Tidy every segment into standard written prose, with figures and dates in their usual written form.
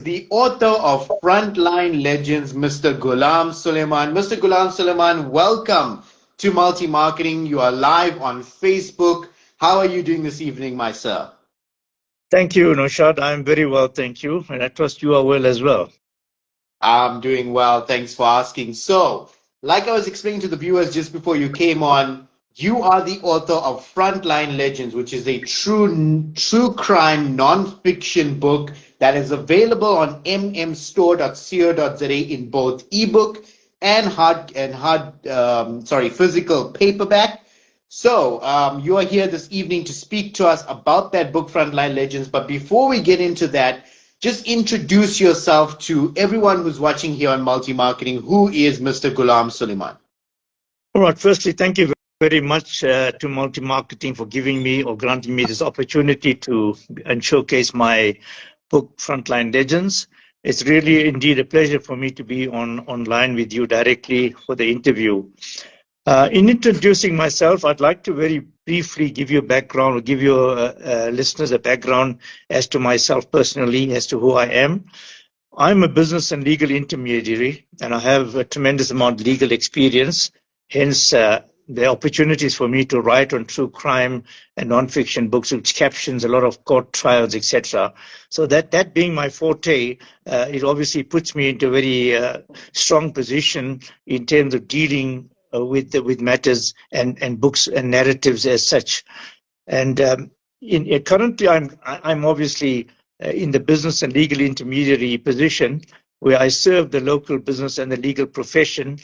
the author of Frontline Legends, Mr. Goolam Suleman. Mr. Goolam Suleman, welcome to Multi Marketing. You are live on Facebook. How are you doing this evening, my sir? Thank you, Noshad. I'm very well, thank you. And I trust you are well as well. I'm doing well. Thanks for asking. So, like I was explaining to the viewers just before you came on, you are the author of Frontline Legends, which is a true crime non-fiction book that is available on mmstore.co.za in both ebook and physical paperback. So, you are here this evening to speak to us about that book, Frontline Legends. But before we get into that, just introduce yourself to everyone who's watching here on Multi Marketing. Who is Mr. Goolam Suleman? All right. Firstly, thank you very much to Multi Marketing for giving me or granting me this opportunity to and showcase my book, Frontline Legends. It's really indeed a pleasure for me to be online with you directly for the interview. In introducing myself, I'd like to very briefly give you a background or give your listeners a background as to myself personally, as to who I am. I'm a business and legal intermediary, and I have a tremendous amount of legal experience. Hence, the opportunities for me to write on true crime and nonfiction books, which captions a lot of court trials, etc. So that being my forte, it obviously puts me into a very strong position in terms of dealing with matters and books and narratives as such. And currently, I'm obviously in the business and legal intermediary position, where I serve the local business and the legal profession,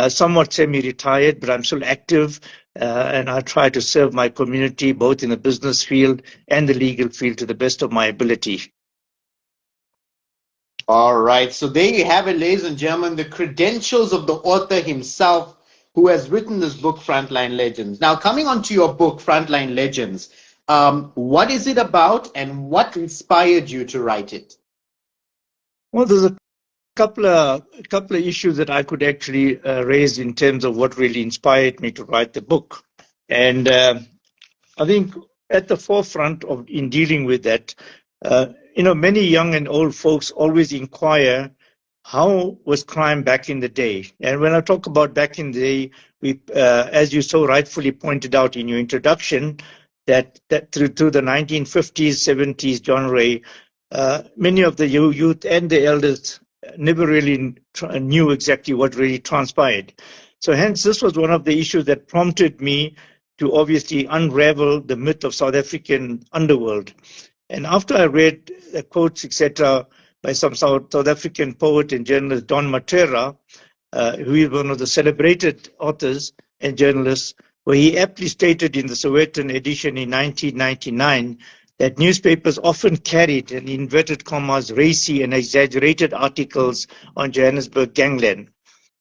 somewhat semi-retired, but I'm still active, and I try to serve my community both in the business field and the legal field to the best of my ability. All right. So there you have it, ladies and gentlemen, the credentials of the author himself who has written this book, Frontline Legends. Now, coming on to your book, Frontline Legends, what is it about and what inspired you to write it? Well, there's a couple of issues that I could actually raise in terms of what really inspired me to write the book. And I think at the forefront of in dealing with that, many young and old folks always inquire, how was crime back in the day? And when I talk about back in the day, we, as you so rightfully pointed out in your introduction, that through the 1950s, 70s genre, many of the youth and the elders never really knew exactly what really transpired. So hence, this was one of the issues that prompted me to obviously unravel the myth of South African underworld. And after I read the quotes, etc., by some South African poet and journalist, Don Matera, who is one of the celebrated authors and journalists, where he aptly stated in the Sowetan edition in 1999 that newspapers often carried, in inverted commas, racy and exaggerated articles on Johannesburg gangland.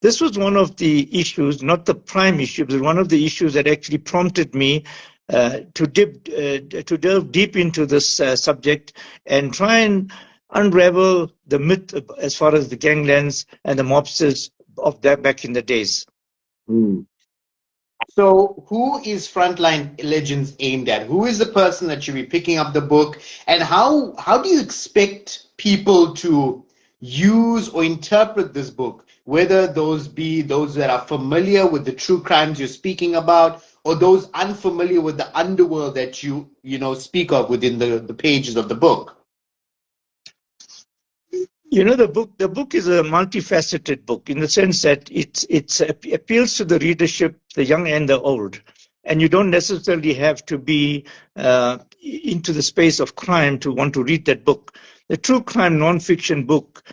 This was one of the issues, not the prime issue, but one of the issues that actually prompted me to delve deep into this subject and try and unravel the myth as far as the ganglands and the mobsters of that back in the days. Mm. So, who is Frontline Legends aimed at? Who is the person that should be picking up the book? And how do you expect people to use or interpret this book? Whether those be those that are familiar with the true crimes you're speaking about, or those unfamiliar with the underworld that you speak of within the pages of the book. The book is a multifaceted book in the sense that it appeals to the readership, the young and the old. And you don't necessarily have to be into the space of crime to want to read that book. The true crime nonfiction book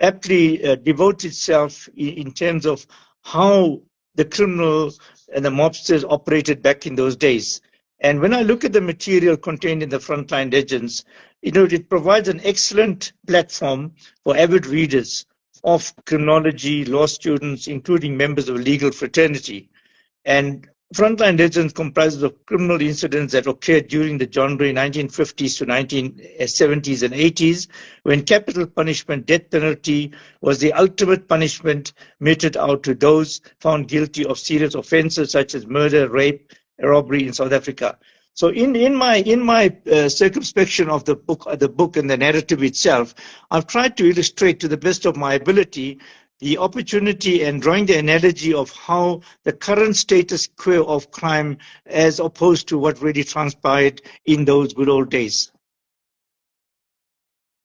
aptly devotes itself in terms of how the criminals and the mobsters operated back in those days. And when I look at the material contained in the Frontline Legends, it provides an excellent platform for avid readers of criminology, law students, including members of a legal fraternity. And Frontline Legends comprises of criminal incidents that occurred during the genre 1950s to 1970s and 80s, when capital punishment, death penalty, was the ultimate punishment meted out to those found guilty of serious offenses such as murder, rape, robbery in South Africa. So in my circumspection of the book and the narrative itself, I've tried to illustrate to the best of my ability the opportunity and drawing the analogy of how the current status quo of crime as opposed to what really transpired in those good old days.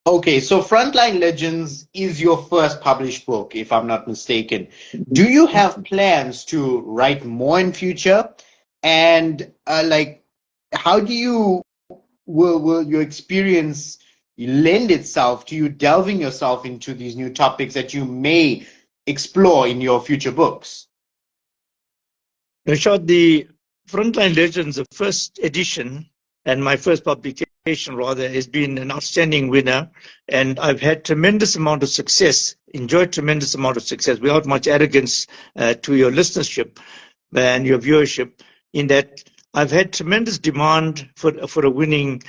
Okay, so Frontline Legends is your first published book, if I'm not mistaken. Do you have plans to write more in future? And like, how do you will your experience lend itself to you delving yourself into these new topics that you may explore in your future books? In short, the Frontline Legends, the first edition, and my first publication rather, has been an outstanding winner, and I've had tremendous amount of success, enjoyed tremendous amount of success, without much arrogance to your listenership and your viewership, in that I've had tremendous demand for a winning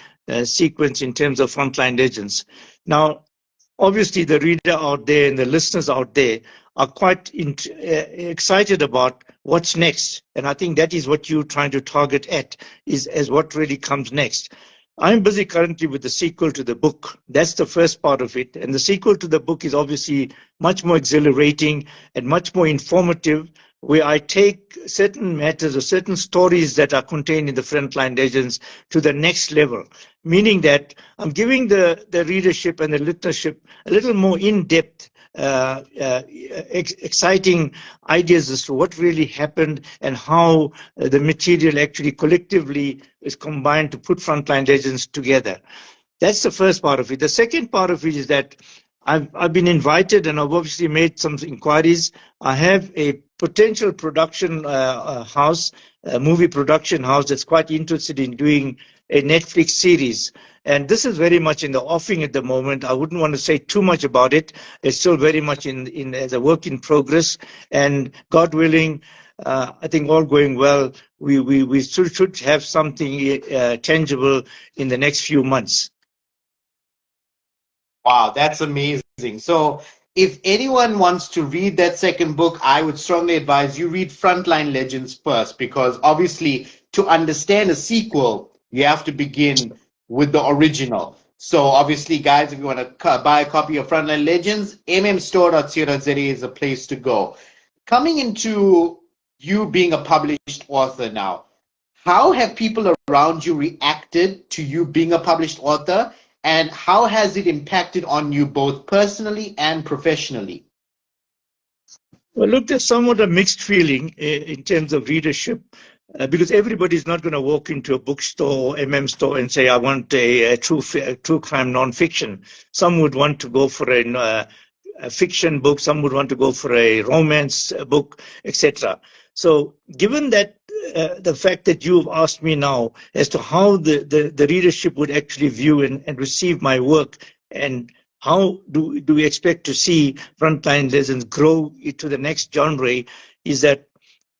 sequence in terms of Frontline Legends. Now, obviously, the reader out there and the listeners out there are quite excited about what's next. And I think that is what you're trying to target at, is as what really comes next. I'm busy currently with the sequel to the book. That's the first part of it. And the sequel to the book is obviously much more exhilarating and much more informative, where I take certain matters or certain stories that are contained in the Frontline Legends to the next level, meaning that I'm giving the readership and the listenership a little more in-depth, exciting ideas as to what really happened and how the material actually collectively is combined to put Frontline Legends together. That's the first part of it. The second part of it is that I've been invited, and I've obviously made some inquiries. I have a potential production house, a movie production house that's quite interested in doing a Netflix series. And this is very much in the offing at the moment. I wouldn't want to say too much about it. It's still very much in as a work in progress. And God willing, I think all going well, we should have something tangible in the next few months. Wow, that's amazing. So, if anyone wants to read that second book, I would strongly advise you read Frontline Legends first, because obviously, to understand a sequel, you have to begin with the original. So, obviously, guys, if you want to buy a copy of Frontline Legends, mmstore.co.za is a place to go. Coming into you being a published author now, how have people around you reacted to you being a published author? And how has it impacted on you both personally and professionally? Well, look, there's somewhat a mixed feeling in terms of readership, because everybody's not going to walk into a bookstore or store and say, I want a true crime nonfiction. Some would want to go for a fiction book, some would want to go for a romance book, etc. So given that the fact that you've asked me now as to how the readership would actually view and receive my work, and how do we expect to see Frontline Legends grow into the next genre, is that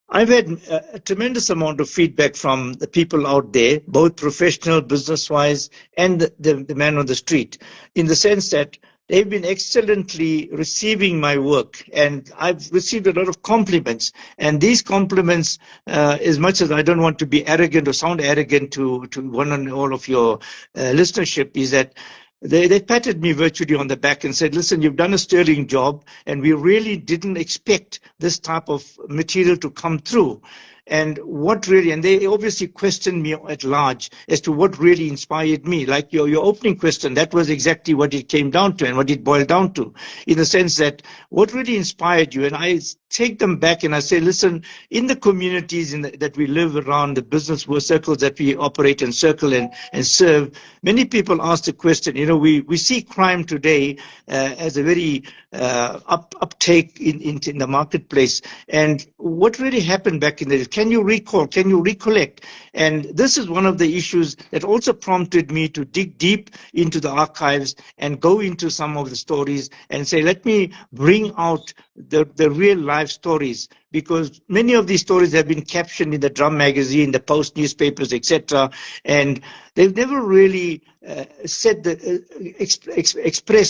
I've had a tremendous amount of feedback from the people out there, both professional, business-wise, and the man on the street, in the sense that they've been excellently receiving my work, and I've received a lot of compliments. And these compliments, as much as I don't want to be arrogant or sound arrogant to one and all of your listenership, is that they patted me virtually on the back and said, listen, you've done a sterling job, and we really didn't expect this type of material to come through. And what really, and they obviously questioned me at large as to what really inspired me. Like your opening question, that was exactly what it came down to and what it boiled down to, in the sense that what really inspired you. And I take them back and I say, listen, in the communities that we live around, the business circles that we operate and circle and serve, many people ask the question, we see crime today as a very uptake in the marketplace. And what really happened back in the days? Can you recall? Can you recollect? And this is one of the issues that also prompted me to dig deep into the archives and go into some of the stories and say, let me bring out the real life stories, because many of these stories have been captioned in the Drum magazine, the Post newspapers, etc., and they've never really expressed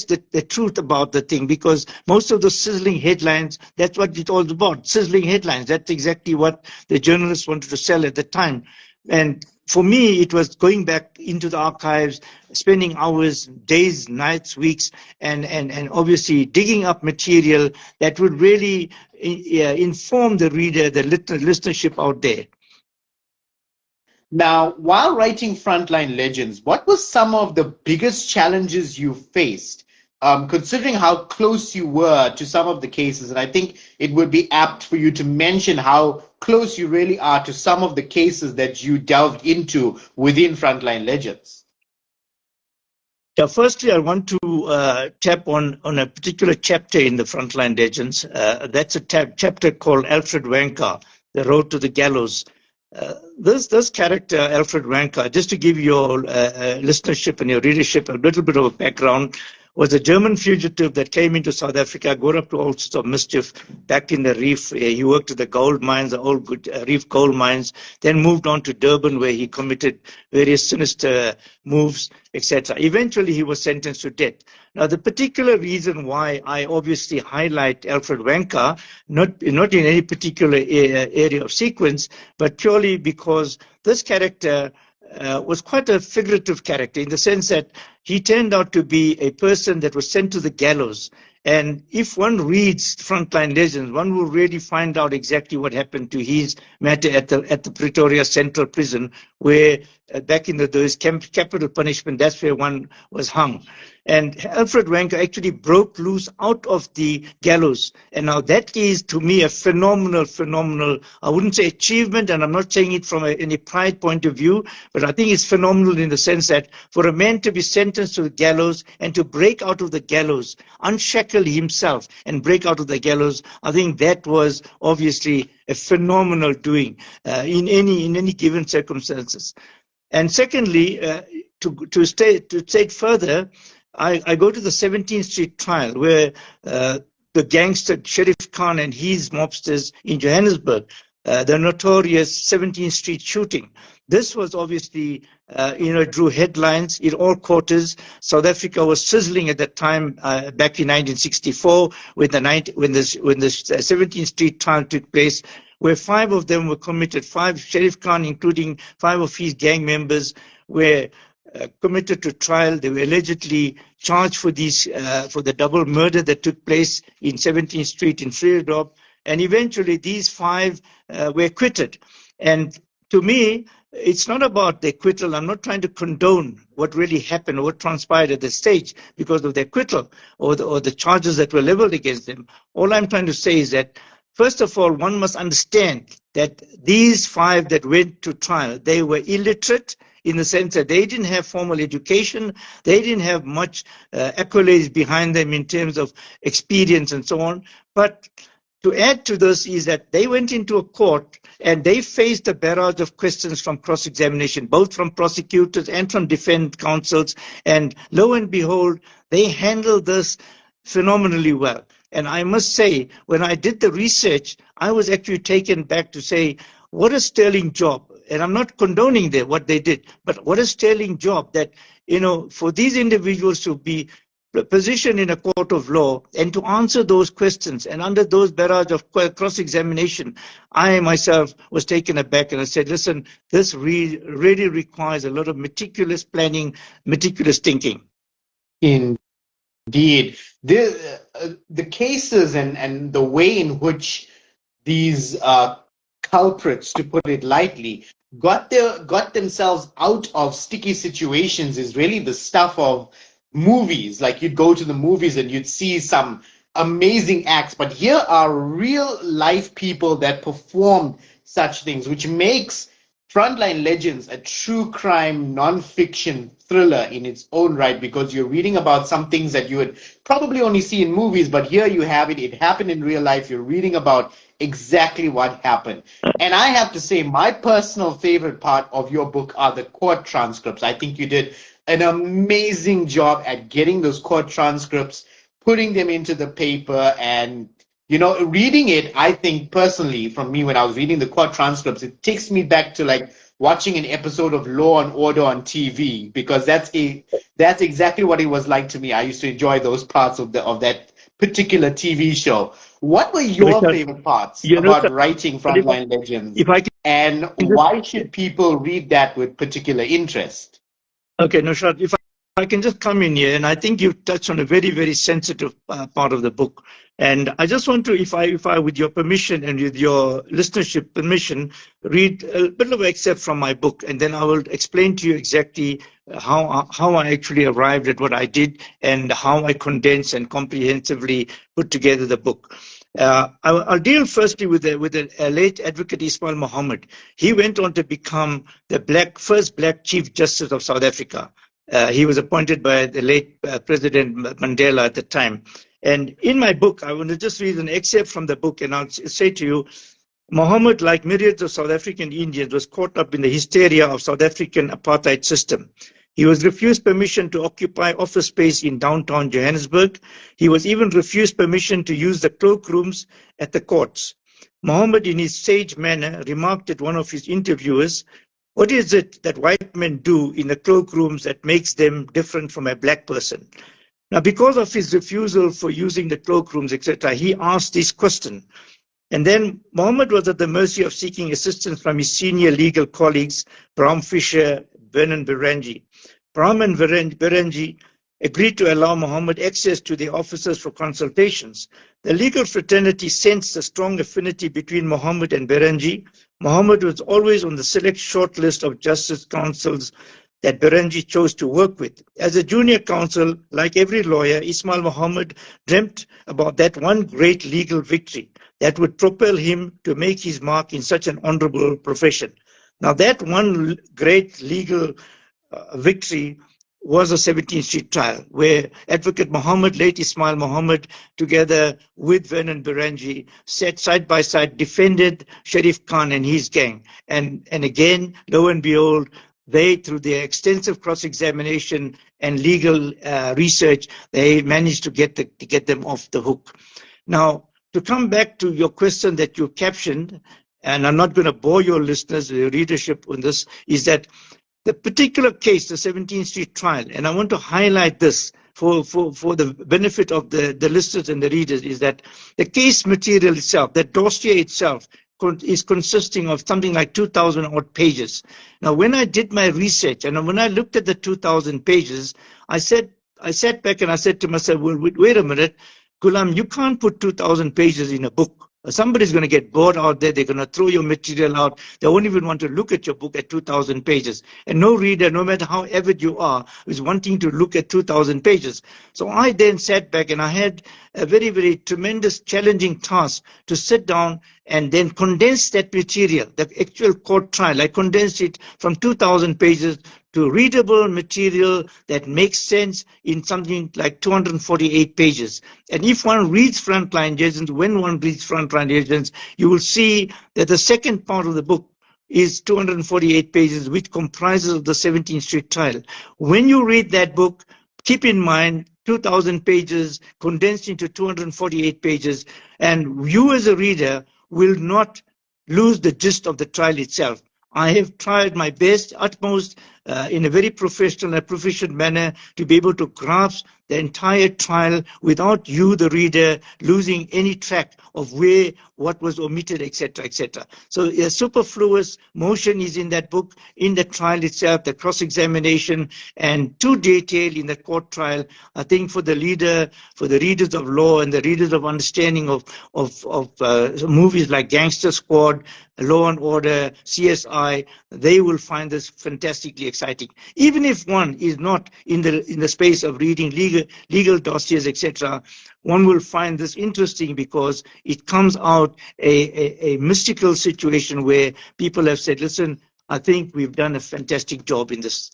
the truth about the thing, because most of the sizzling headlines, that's what it's all about, sizzling headlines. That's exactly what the journalists wanted to sell at the time. And for me, it was going back into the archives, spending hours, days, nights, weeks, and obviously digging up material that would really inform the reader, the listenership out there. Now, while writing Frontline Legends, what was some of the biggest challenges you faced, considering how close you were to some of the cases? And I think it would be apt for you to mention how close you really are to some of the cases that you delved into within Frontline Legends. Yeah, firstly, I want to tap on a particular chapter in the Frontline Legends. That's a chapter called Alfred Wanka, The Road to the Gallows. This character, Alfred Wanka, just to give your listenership and your readership a little bit of a background, was a German fugitive that came into South Africa, got up to all sorts of mischief back in the reef. He worked at the gold mines, the old good reef gold mines, then moved on to Durban, where he committed various sinister moves, etc. Eventually, he was sentenced to death. Now, the particular reason why I obviously highlight Alfred Wanka, not in any particular area of sequence, but purely because this character was quite a figurative character in the sense that he turned out to be a person that was sent to the gallows. And if one reads Frontline Legends, one will really find out exactly what happened to his matter at the Pretoria Central Prison, where back in the days, capital punishment, that's where one was hung. And Alfred Wanka actually broke loose out of the gallows. And now that is, to me, a phenomenal, I wouldn't say achievement, and I'm not saying it from any pride point of view, but I think it's phenomenal in the sense that for a man to be sentenced to the gallows and to break out of the gallows, unshackle himself and break out of the gallows, I think that was obviously a phenomenal doing in any given circumstances. And secondly, to state further, I go to the 17th Street trial where the gangster Sheriff Khan and his mobsters in Johannesburg, the notorious 17th Street shooting. This was obviously, drew headlines in all quarters. South Africa was sizzling at that time, back in 1964, when the 17th Street trial took place, where 5 of them were committed. 5, Sheriff Khan, including 5 of his gang members, were committed to trial. They were allegedly charged for the double murder that took place in 17th Street in Vredendorp. And eventually these 5 were acquitted. And to me, it's not about the acquittal. I'm not trying to condone what really happened or what transpired at the stage because of the acquittal or the charges that were leveled against them. All I'm trying to say is that, first of all, one must understand that these 5 that went to trial, they were illiterate in the sense that they didn't have formal education, they didn't have much accolades behind them in terms of experience and so on. But to add to this is that they went into a court and they faced a barrage of questions from cross-examination, both from prosecutors and from defense counsels. And lo and behold, they handled this phenomenally well. And I must say, when I did the research, I was actually taken back to say, what a sterling job. And I'm not condoning what they did, but what a sterling job that, for these individuals to be positioned in a court of law and to answer those questions and under those barrage of cross-examination, I myself was taken aback and I said, listen, this really requires a lot of meticulous planning, meticulous thinking. Indeed. The cases and the way in which these culprits, to put it lightly, got themselves out of sticky situations is really the stuff of movies. Like, you'd go to the movies and you'd see some amazing acts, but here are real life people that performed such things, which makes Frontline Legends a true crime non-fiction thriller in its own right, because you're reading about some things that you would probably only see in movies, but here you have it happened in real life. You're reading about exactly what happened. And I have to say, my personal favorite part of your book are the court transcripts. I think you did an amazing job at getting those court transcripts, putting them into the paper, and reading it. I think personally, from me, when I was reading the court transcripts, it takes me back to like watching an episode of Law and Order on TV, because that's exactly what it was like to me. I used to enjoy those parts of that particular TV show. What were your favorite parts about writing Frontline Legends? If I can And why should people read that with particular interest? Okay, Nusrat, if I can just come in here, and I think you've touched on a very, very sensitive part of the book. And I just want to, if I, with your permission and with your listenership permission, read a bit of excerpt from my book, and then I will explain to you exactly how I actually arrived at what I did and how I condensed and comprehensively put together the book. I'll deal firstly with the late advocate Ismail Muhammad. He went on to become the first black Chief Justice of South Africa. He was appointed by the late President Mandela at the time. And in my book, I want to just read an excerpt from the book, and I'll say to you, Muhammad, like myriads of South African Indians, was caught up in the hysteria of South African apartheid system. He was refused permission to occupy office space in downtown Johannesburg. He was even refused permission to use the cloakrooms at the courts. Muhammad, in his sage manner, remarked at one of his interviewers, "What is it that white men do in the cloakrooms that makes them different from a black person?" Now, because of his refusal for using the cloakrooms, etc., he asked this question. And then Muhammad was at the mercy of seeking assistance from his senior legal colleagues, Bram Fisher, Vernon Berenji. Bram and Berenji agreed to allow Muhammad access to their offices for consultations. The legal fraternity sensed a strong affinity between Muhammad and Berenji. Muhammad was always on the select short list of justice counsels that Berenji chose to work with. As a junior counsel, like every lawyer, Ismail Muhammad dreamt about that one great legal victory that would propel him to make his mark in such an honorable profession. Now, that one great legal victory was the 17th Street trial, where Advocate Muhammad, late Ismail Muhammad, together with Vernon Berenji, sat side by side, defended Sharif Khan and his gang. And again, lo and behold, they, through their extensive cross-examination and legal research, they managed to get them off the hook. Now, to come back to your question that you captioned, and I'm not going to bore your listeners, your readership on this, is that the particular case, the 17th Street trial, and I want to highlight this for the benefit of the listeners and the readers, is that the case material itself, the dossier itself, is consisting of something like 2,000 odd pages. Now, when I did my research and when I looked at the 2,000 pages, I sat back and I said to myself, well, wait a minute, Goolam, you can't put 2,000 pages in a book. Somebody's going to get bored out there. They're going to throw your material out. They won't even want to look at your book at 2,000 pages. And no reader, no matter how avid you are, is wanting to look at 2,000 pages. So I then sat back and I had a very, very tremendous, challenging task to sit down and then condense that material, the actual court trial. I condensed it from 2,000 pages to readable material that makes sense in something like 248 pages. And if one reads Frontline Legends, when one reads Frontline Legends, you will see that the second part of the book is 248 pages, which comprises of the 17th Street trial. When you read that book, keep in mind 2,000 pages condensed into 248 pages, and you as a reader will not lose the gist of the trial itself. I have tried my best, utmost, in a very professional and proficient manner to be able to grasp the entire trial without you, the reader, losing any track of what was omitted, etc., etc. So a superfluous motion is in that book, in the trial itself, the cross-examination, and too detailed in the court trial. I think for the readers of law and the readers of understanding of movies like Gangster Squad, Law and Order, CSI, they will find this fantastically exciting. Even if one is not in the space of reading legal dossiers, etc., one will find this interesting because it comes out a mystical situation where people have said, listen, I think we've done a fantastic job in this.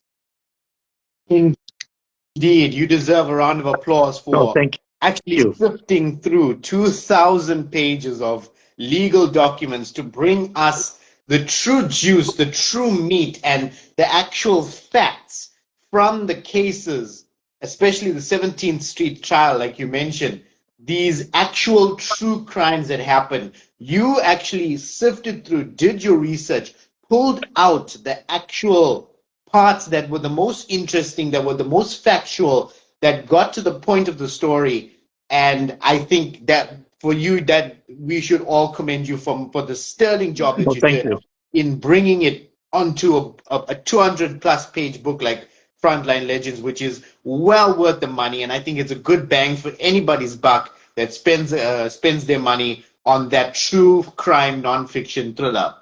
Indeed, you deserve a round of applause for Thank actually you. sifting through 2,000 pages of legal documents to bring us the true juice, the true meat, and the actual facts from the cases, especially the 17th Street trial, like you mentioned, these actual true crimes that happened. You actually sifted through, did your research, pulled out the actual parts that were the most interesting, that were the most factual, that got to the point of the story. And I think that for you, that we should all commend you for the sterling job that you Thank did you. in bringing it onto a 200 plus page book like Frontline Legends, which is well worth the money. And I think it's a good bang for anybody's buck that spends their money on that true crime nonfiction thriller.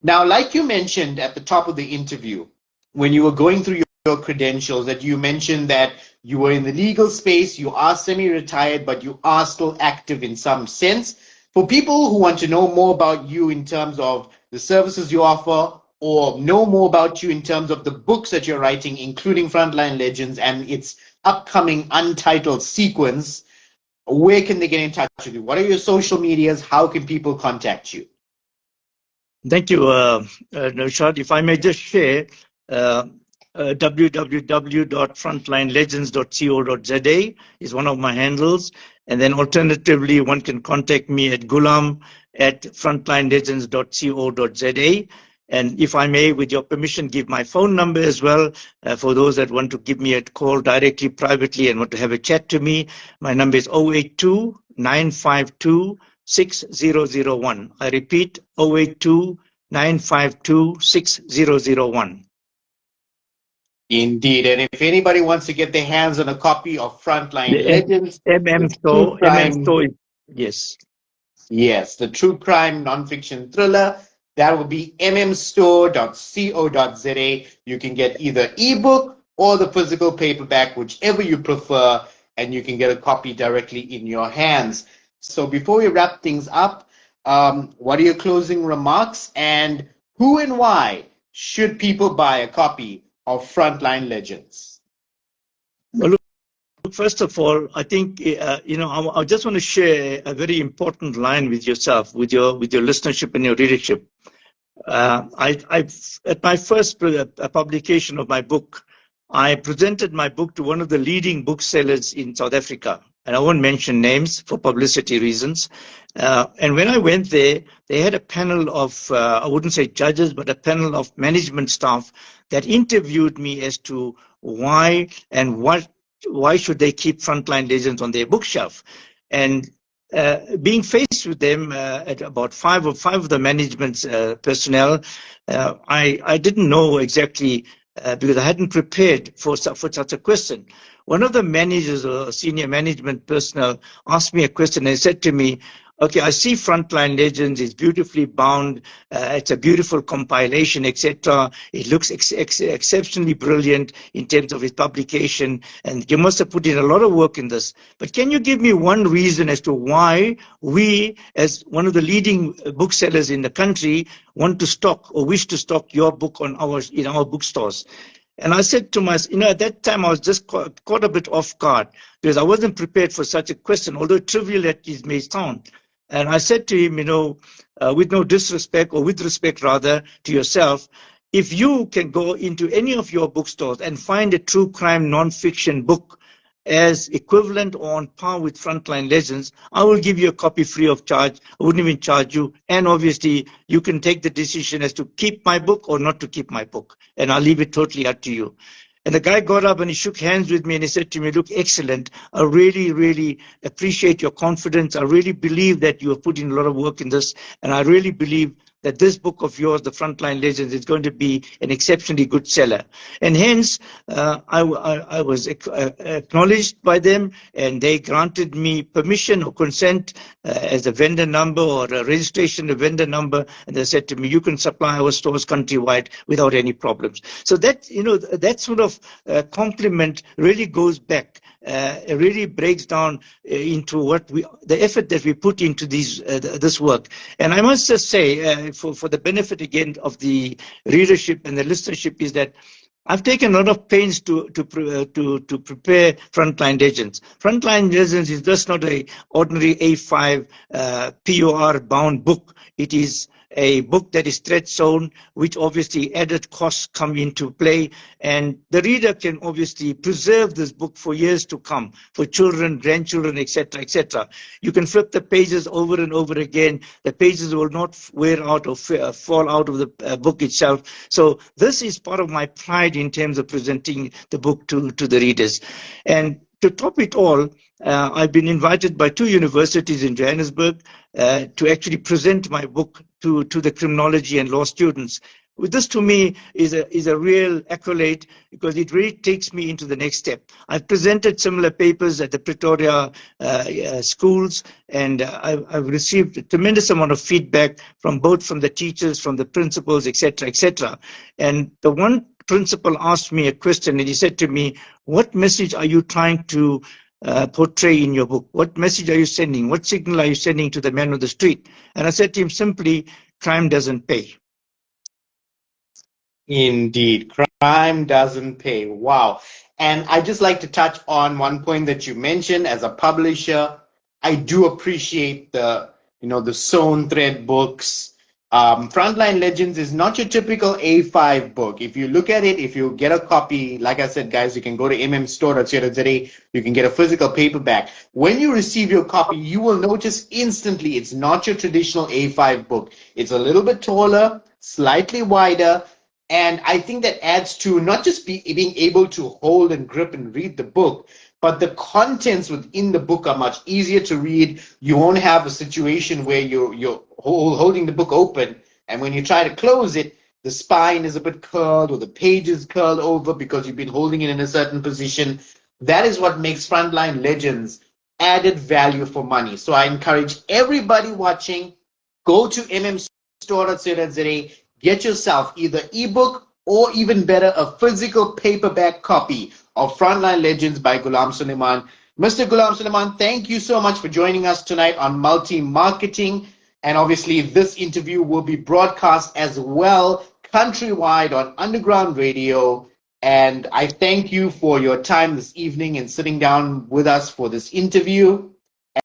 Now, like you mentioned at the top of the interview, when you were going through your credentials, that you mentioned that you were in the legal space, you are semi-retired, but you are still active in some sense. For people who want to know more about you in terms of the services you offer, or know more about you in terms of the books that you're writing, including Frontline Legends and its upcoming untitled sequence, where can they get in touch with you? What are your social medias? How can people contact you? Thank you, Naushad. If I may just share, uh, www.frontlinelegends.co.za is one of my handles. And then alternatively, one can contact me at gulam@frontlinelegends.co.za. And if I may, with your permission, give my phone number as well for those that want to give me a call directly, privately, and want to have a chat to me. My number is 082 952 6001. I repeat, 082 952 6001. Indeed. And if anybody wants to get their hands on a copy of Frontline The Legends, MM the true store, MM crime, store, yes. yes, the true crime nonfiction thriller, that will be mmstore.co.za. You can get either ebook or the physical paperback, whichever you prefer, and you can get a copy directly in your hands. So before we wrap things up, what are your closing remarks, and who and why should people buy a copy of Frontline Legends? Well, look, first of all, I think I just want to share a very important line with yourself, with your listenership and your readership. At my first publication of my book, I presented my book to one of the leading booksellers in South Africa, and I won't mention names for publicity reasons. And when I went there, they had a panel of, I wouldn't say judges, but a panel of management staff that interviewed me as to why and why should they keep Frontline Legends on their bookshelf. And being faced with them at about five of the management personnel, I didn't know exactly because I hadn't prepared for such a question. One of the managers or senior management personnel asked me a question and said to me, okay, I see Frontline Legends is beautifully bound. It's a beautiful compilation, etc. It looks exceptionally brilliant in terms of its publication, and you must have put in a lot of work in this. But can you give me one reason as to why we, as one of the leading booksellers in the country, want to stock or wish to stock your book in our bookstores? And I said to myself, at that time I was just caught a bit off guard because I wasn't prepared for such a question, although trivial as it may sound. And I said to him, with no disrespect, or with respect rather, to yourself, if you can go into any of your bookstores and find a true crime non-fiction book as equivalent or on par with Frontline Legends, I will give you a copy free of charge. I wouldn't even charge you. And obviously, you can take the decision as to keep my book or not to keep my book. And I'll leave it totally up to you. And the guy got up and he shook hands with me and he said to me, look, excellent. I really, really appreciate your confidence. I really believe that you have put in a lot of work in this. And I really believe that this book of yours, The Frontline Legends, is going to be an exceptionally good seller. And hence, I was acknowledged by them, and they granted me permission or consent as a vendor number or a registration of vendor number. And they said to me, you can supply our stores countrywide without any problems. So that, that sort of compliment really goes back. It really breaks down into the effort that we put into this work. And I must just say, for the benefit again of the readership and the listenership, is that I've taken a lot of pains to prepare Frontline Legends. Frontline Legends is just not a ordinary A5 POR bound book. It is a book that is thread sewn, which obviously added costs come into play, and the reader can obviously preserve this book for years to come, for children, grandchildren, etc., etc. You can flip the pages over and over again. The pages will not wear out or fall out of the book itself. So this is part of my pride in terms of presenting the book to the readers. And to top it all, I've been invited by two universities in Johannesburg to actually present my book to the criminology and law students. This to me is a real accolade because it really takes me into the next step. I've presented similar papers at the Pretoria schools, and I've received a tremendous amount of feedback from the teachers, from the principals, etc., etc. And the one principal asked me a question, and he said to me, "What message are you trying to portray in your book? What message are you sending? What signal are you sending to the man on the street?" And I said to him simply, "Crime doesn't pay." Indeed, crime doesn't pay. Wow. And I just like to touch on one point that you mentioned. As a publisher, I do appreciate the sewn thread books. Frontline Legends is not your typical A5 book. If you look at it, if you get a copy, like I said, guys, you can go to mmstore.co.za. You can get a physical paperback. When you receive your copy, you will notice instantly it's not your traditional A5 book. It's a little bit taller, slightly wider, and I think that adds to not just being able to hold and grip and read the book, but the contents within the book are much easier to read. You won't have a situation where you're holding the book open, and when you try to close it, the spine is a bit curled or the page is curled over because you've been holding it in a certain position. That is what makes Frontline Legends added value for money. So I encourage everybody watching, go to mmstore.co.za, get yourself either ebook or even better, a physical paperback copy of Frontline Legends by Goolam Suleman. Mr. Goolam Suleman, thank you so much for joining us tonight on Multi Marketing. And obviously, this interview will be broadcast as well countrywide on Underground Radio. And I thank you for your time this evening and sitting down with us for this interview.